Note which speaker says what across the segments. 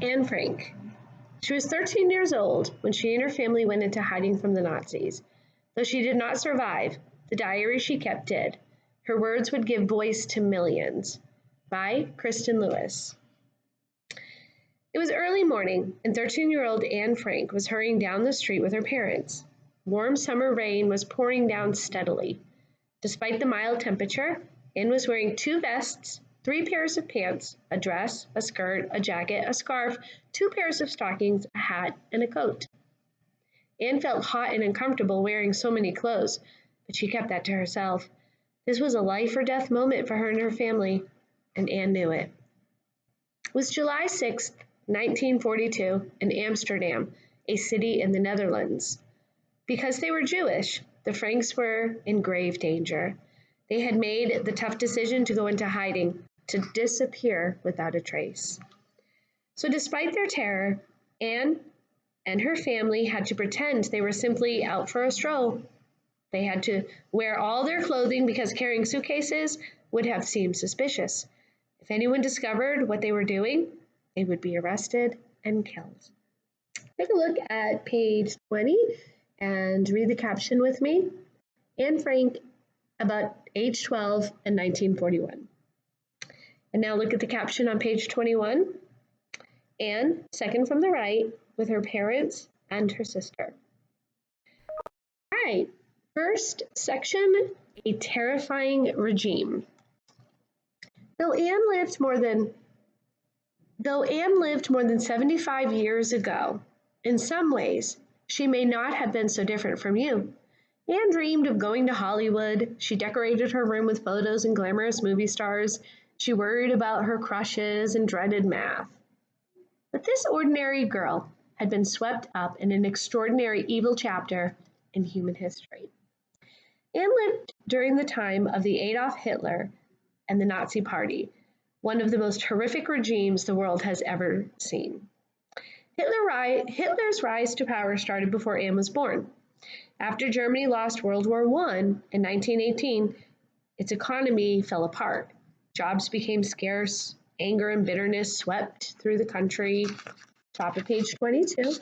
Speaker 1: Anne Frank. She was 13 years old when she and her family went into hiding from the Nazis. Though she did not survive, the diary she kept did. Her words would give voice to millions. By Kristen Lewis. It was early morning, and 13-year-old Anne Frank was hurrying down the street with her parents. Warm summer rain was pouring down steadily. Despite the mild temperature, Anne was wearing 2 vests, 3 pairs of pants, a dress, a skirt, a jacket, a scarf, 2 pairs of stockings, a hat, and a coat. Anne felt hot and uncomfortable wearing so many clothes, but she kept that to herself. This was a life or death moment for her and her family, and Anne knew it. It was July 6, 1942, in Amsterdam, a city in the Netherlands. Because they were Jewish, the Franks were in grave danger. They had made the tough decision to go into hiding, to disappear without a trace. So despite their terror, Anne and her family had to pretend they were simply out for a stroll. They had to wear all their clothing because carrying suitcases would have seemed suspicious. If anyone discovered what they were doing, they would be arrested and killed. Take a look at page 20 and read the caption with me. Anne Frank, about age 12 in 1941. And now look at the caption on page 21. Anne, second from the right, with her parents and her sister. All right, first section, a terrifying regime. Though Anne lived more than 75 years ago, in some ways, she may not have been so different from you. Anne dreamed of going to Hollywood. She decorated her room with photos and glamorous movie stars. She worried about her crushes and dreaded math. But this ordinary girl had been swept up in an extraordinary evil chapter in human history. Anne lived during the time of the Adolf Hitler and the Nazi Party, one of the most horrific regimes the world has ever seen. Hitler's rise to power started before Anne was born. After Germany lost World War I in 1918, its economy fell apart. Jobs became scarce, anger and bitterness swept through the country. Top of page 22.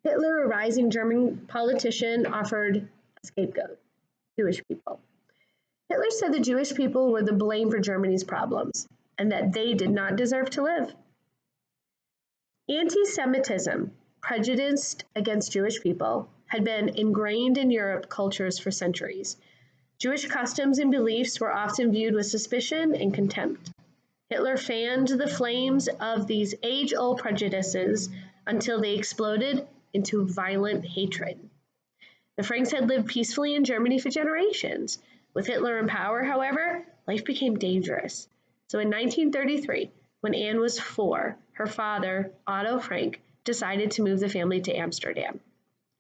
Speaker 1: Hitler, a rising German politician, offered a scapegoat: Jewish people. Hitler said the Jewish people were the blame for Germany's problems and that they did not deserve to live. Anti-Semitism, prejudice against Jewish people, had been ingrained in Europe cultures for centuries. Jewish customs and beliefs were often viewed with suspicion and contempt. Hitler fanned the flames of these age-old prejudices until they exploded into violent hatred. The Franks had lived peacefully in Germany for generations. With Hitler in power, however, life became dangerous. So in 1933, when Anne was 4, her father, Otto Frank, decided to move the family to Amsterdam.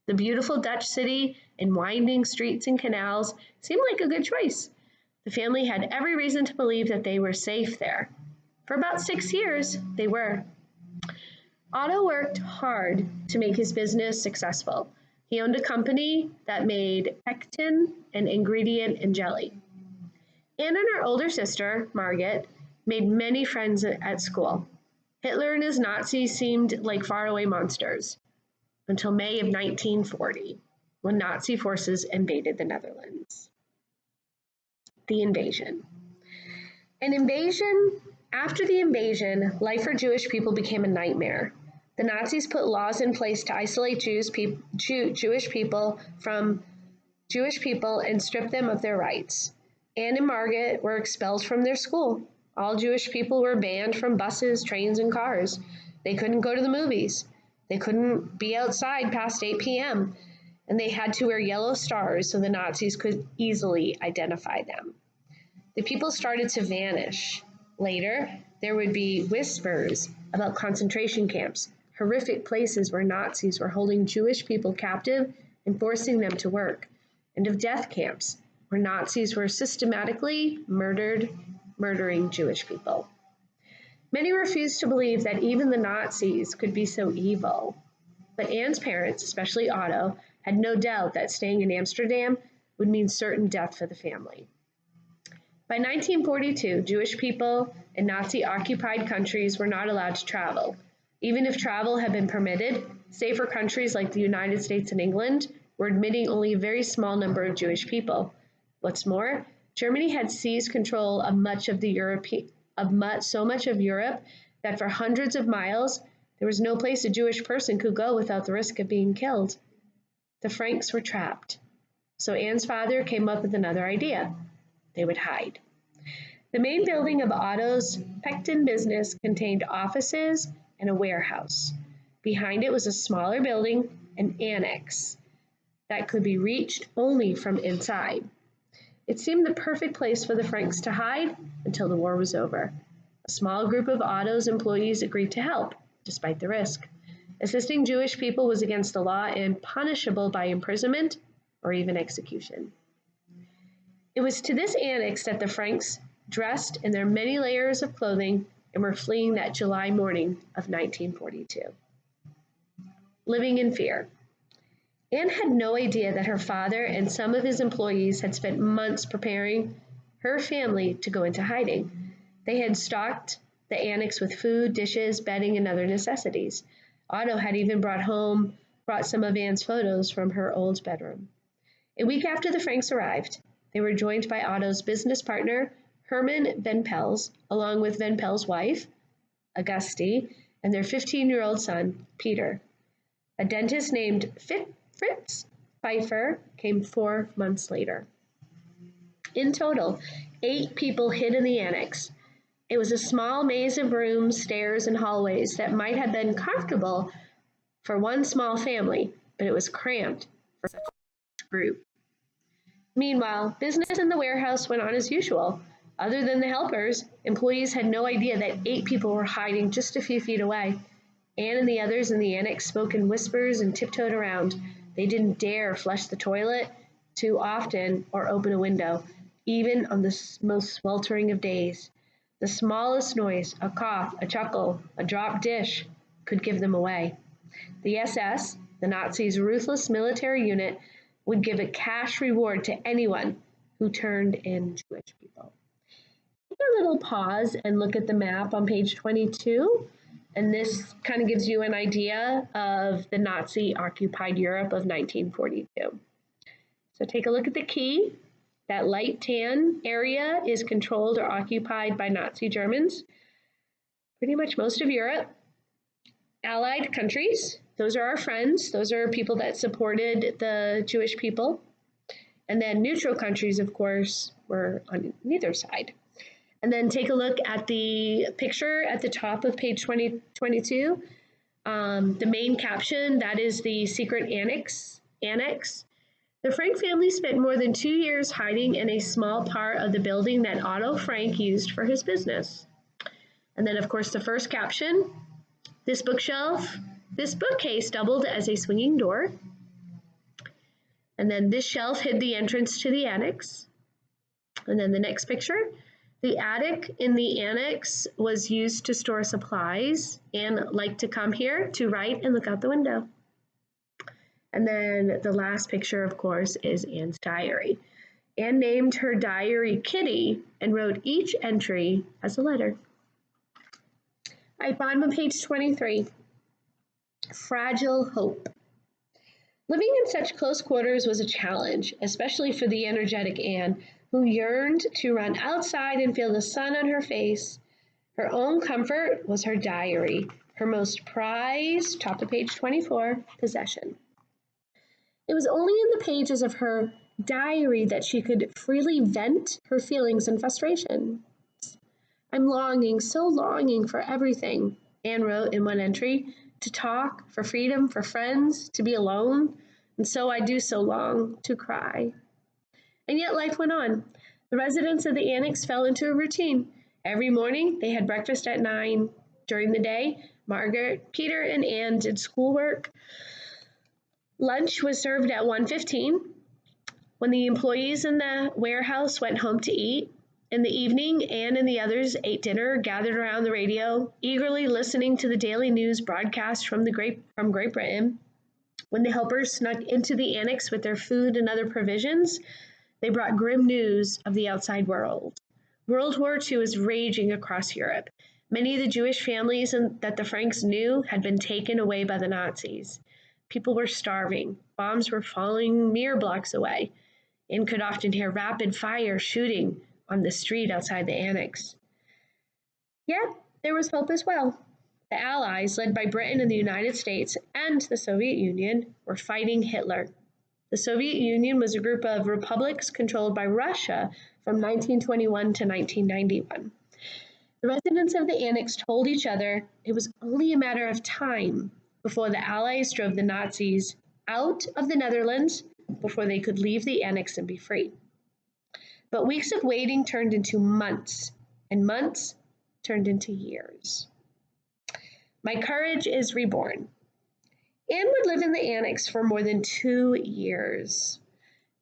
Speaker 1: The beautiful Dutch city and winding streets and canals seemed like a good choice. The family had every reason to believe that they were safe there. For about 6 years, they were. Otto worked hard to make his business successful. He owned a company that made pectin, an ingredient in jelly. Anne and her older sister, Margit, made many friends at school. Hitler and his Nazis seemed like faraway monsters until May of 1940, when Nazi forces invaded the Netherlands. The invasion. After the invasion, life for Jewish people became a nightmare. The Nazis put laws in place to isolate Jewish people and strip them of their rights. Anne and Margit were expelled from their school. All Jewish people were banned from buses, trains, and cars. They couldn't go to the movies. They couldn't be outside past 8 p.m., and they had to wear yellow stars so the Nazis could easily identify them. The people started to vanish. Later, there would be whispers about concentration camps, horrific places where Nazis were holding Jewish people captive and forcing them to work, and of death camps where Nazis were systematically murdering Jewish people. Many refused to believe that even the Nazis could be so evil. But Anne's parents, especially Otto, had no doubt that staying in Amsterdam would mean certain death for the family. By 1942, Jewish people in Nazi-occupied countries were not allowed to travel. Even if travel had been permitted, safer countries like the United States and England were admitting only a very small number of Jewish people. What's more, Germany had seized control of so much of Europe that for hundreds of miles there was no place a Jewish person could go without the risk of being killed. The Franks were trapped. So Anne's father came up with another idea. They would hide. The main building of Otto's Pectin business contained offices and a warehouse. Behind it was a smaller building, an annex, that could be reached only from inside. It seemed the perfect place for the Franks to hide until the war was over. A small group of Otto's employees agreed to help, despite the risk. Assisting Jewish people was against the law and punishable by imprisonment or even execution. It was to this annex that the Franks dressed in their many layers of clothing and were fleeing that July morning of 1942. Living in fear. Anne had no idea that her father and some of his employees had spent months preparing her family to go into hiding. They had stocked the annex with food, dishes, bedding, and other necessities. Otto had even brought some of Anne's photos from her old bedroom. A week after the Franks arrived, they were joined by Otto's business partner, Herman Van Pels, along with Van Pels' wife, Auguste, and their 15-year-old son, Peter. A dentist named Fritz Pfeiffer came 4 months later. In total, 8 people hid in the annex. It was a small maze of rooms, stairs, and hallways that might have been comfortable for one small family, but it was cramped for such a group. Meanwhile, business in the warehouse went on as usual. Other than the helpers, employees had no idea that 8 people were hiding just a few feet away. Anne and the others in the annex spoke in whispers and tiptoed around. They didn't dare flush the toilet too often or open a window, even on the most sweltering of days. The smallest noise, a cough, a chuckle, a dropped dish, could give them away. The SS, the Nazis' ruthless military unit, would give a cash reward to anyone who turned in Jewish people. Take a little pause and look at the map on page 22, and this kind of gives you an idea of the Nazi-occupied Europe of 1942. So take a look at the key. That light tan area is controlled or occupied by Nazi Germans. Pretty much most of Europe. Allied countries, those are our friends. Those are people that supported the Jewish people. And then neutral countries, of course, were on neither side. And then take a look at the picture at the top of page 22. The main caption, that is the secret annex. The Frank family spent more than 2 years hiding in a small part of the building that Otto Frank used for his business. And then, of course, the first caption, this bookcase doubled as a swinging door. And then this shelf hid the entrance to the annex. And then the next picture, the attic in the annex was used to store supplies. Anne liked to come here to write and look out the window. And then the last picture, of course, is Anne's diary. Anne named her diary Kitty and wrote each entry as a letter. All right, bottom of page 23. Fragile hope. Living in such close quarters was a challenge, especially for the energetic Anne, who yearned to run outside and feel the sun on her face. Her own comfort was her diary, her most prized, top of page 24, possession. It was only in the pages of her diary that she could freely vent her feelings and frustration. I'm longing, so longing for everything, Anne wrote in one entry, to talk, for freedom, for friends, to be alone, and so I do so long to cry. And yet life went on. The residents of the annex fell into a routine. Every morning they had breakfast at 9. During the day, Margaret, Peter, and Anne did schoolwork. Lunch was served at 1:15. When the employees in the warehouse went home to eat, in the evening, Anne and the others ate dinner, gathered around the radio, eagerly listening to the daily news broadcast from Great Britain. When the helpers snuck into the annex with their food and other provisions, they brought grim news of the outside world. World War II is raging across Europe. Many of the Jewish families that the Franks knew had been taken away by the Nazis. People were starving. Bombs were falling mere blocks away, and could often hear rapid fire shooting on the street outside the annex. Yet, there was hope as well. The Allies, led by Britain and the United States and the Soviet Union, were fighting Hitler. The Soviet Union was a group of republics controlled by Russia from 1921 to 1991. The residents of the annex told each other it was only a matter of time before the Allies drove the Nazis out of the Netherlands before they could leave the annex and be free. But weeks of waiting turned into months, and months turned into years. My courage is reborn. Anne would live in the annex for more than 2 years.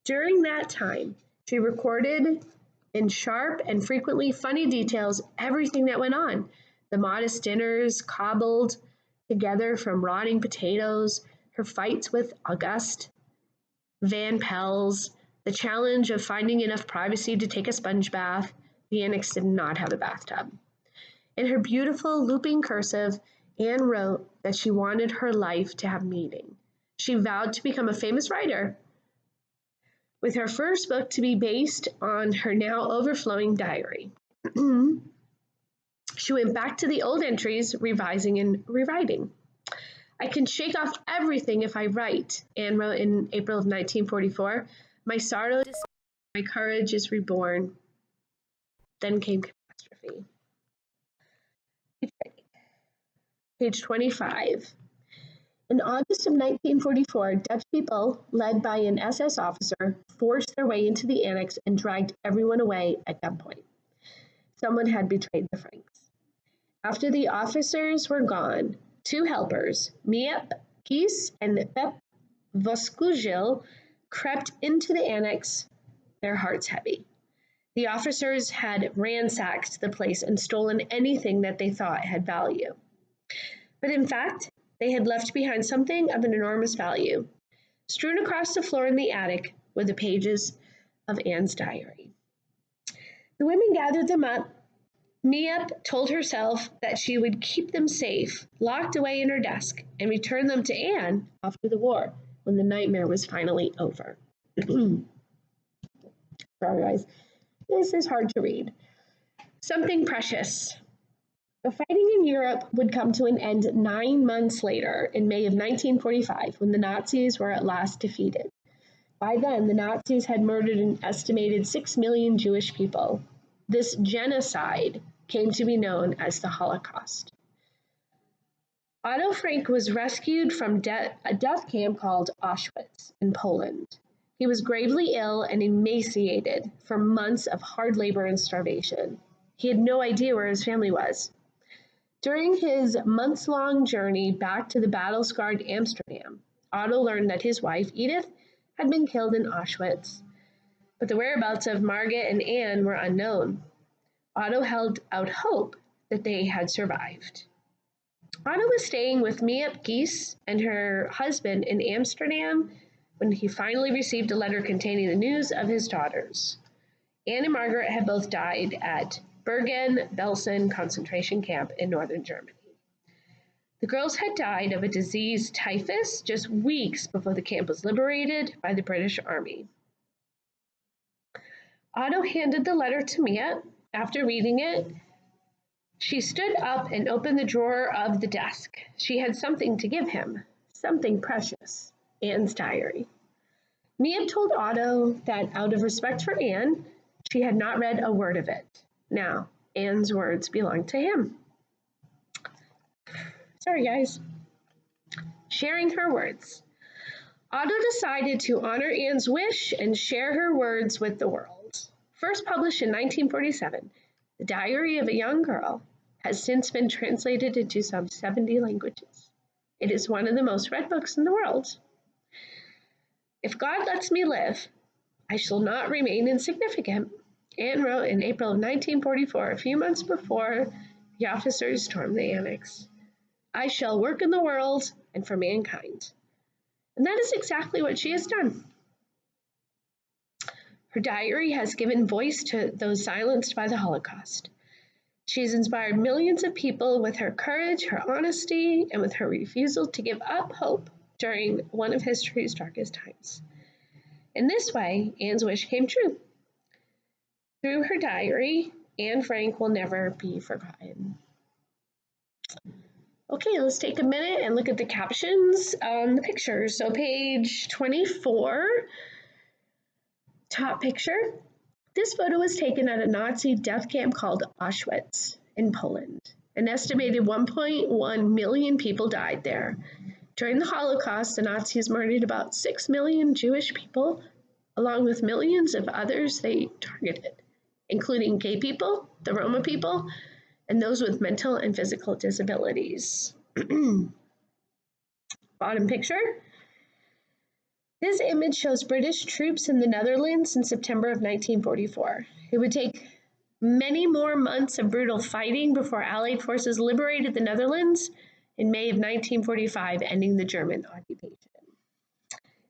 Speaker 1: During that time, she recorded in sharp and frequently funny details everything that went on. The modest dinners cobbled together from rotting potatoes, her fights with Auguste Van Pels, the challenge of finding enough privacy to take a sponge bath. The annex did not have a bathtub. In her beautiful looping cursive, Anne wrote that she wanted her life to have meaning. She vowed to become a famous writer, with her first book to be based on her now overflowing diary. She went back to the old entries, revising and rewriting. I can shake off everything if I write, Anne wrote in April of 1944. My sorrow, my courage is reborn. Then came catastrophe. Page 25. In August of 1944, Dutch people, led by an SS officer, forced their way into the annex and dragged everyone away at gunpoint. Someone had betrayed the Franks. After the officers were gone, 2 helpers, Miep Kies and Pep Voskugil, crept into the annex, their hearts heavy. The officers had ransacked the place and stolen anything that they thought had value. But in fact, they had left behind something of an enormous value. Strewn across the floor in the attic were the pages of Anne's diary. The women gathered them up. Miep told herself that she would keep them safe, locked away in her desk, and return them to Anne after the war, when the nightmare was finally over. Sorry, guys. This is hard to read. Something precious. The fighting in Europe would come to an end 9 months later, in May of 1945, when the Nazis were at last defeated. By then, the Nazis had murdered an estimated 6 million Jewish people. This genocide came to be known as the Holocaust. Otto Frank was rescued from a death camp called Auschwitz in Poland. He was gravely ill and emaciated from months of hard labor and starvation. He had no idea where his family was. During his months-long journey back to the battle-scarred Amsterdam, Otto learned that his wife, Edith, had been killed in Auschwitz. But the whereabouts of Margit and Anne were unknown. Otto held out hope that they had survived. Otto was staying with Miep Kies and her husband in Amsterdam when he finally received a letter containing the news of his daughters. Anne and Margaret had both died at Bergen-Belsen concentration camp in northern Germany. The girls had died of a disease, typhus, just weeks before the camp was liberated by the British Army. Otto handed the letter to Miep. After reading it, she stood up and opened the drawer of the desk. She had something to give him, something precious, Anne's diary. Miep told Otto that out of respect for Anne, she had not read a word of it. Now, Anne's words belonged to him. Sorry, guys. Sharing her words. Otto decided to honor Anne's wish and share her words with the world. First published in 1947, The Diary of a Young Girl has since been translated into some 70 languages. It is one of the most read books in the world. If God lets me live, I shall not remain insignificant, Anne wrote in April of 1944, a few months before the officers stormed the annex. I shall work in the world and for mankind. And that is exactly what she has done. Her diary has given voice to those silenced by the Holocaust. She has inspired millions of people with her courage, her honesty, and with her refusal to give up hope during one of history's darkest times. In this way, Anne's wish came true. Through her diary, Anne Frank will never be forgotten. Okay, let's take a minute and look at the captions on the pictures. So page 24, top picture. This photo was taken at a Nazi death camp called Auschwitz in Poland. An estimated 1.1 million people died there. During the Holocaust, the Nazis murdered about 6 million Jewish people, along with millions of others they targeted, including gay people, the Roma people, and those with mental and physical disabilities. Bottom picture. This image shows British troops in the Netherlands in September of 1944. It would take many more months of brutal fighting before Allied forces liberated the Netherlands in May of 1945, ending the German occupation.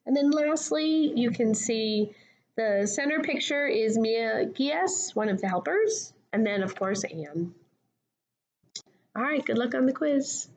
Speaker 1: And then lastly, you can see the center picture is Mia Gies, one of the helpers, and then of course Anne. All right, good luck on the quiz.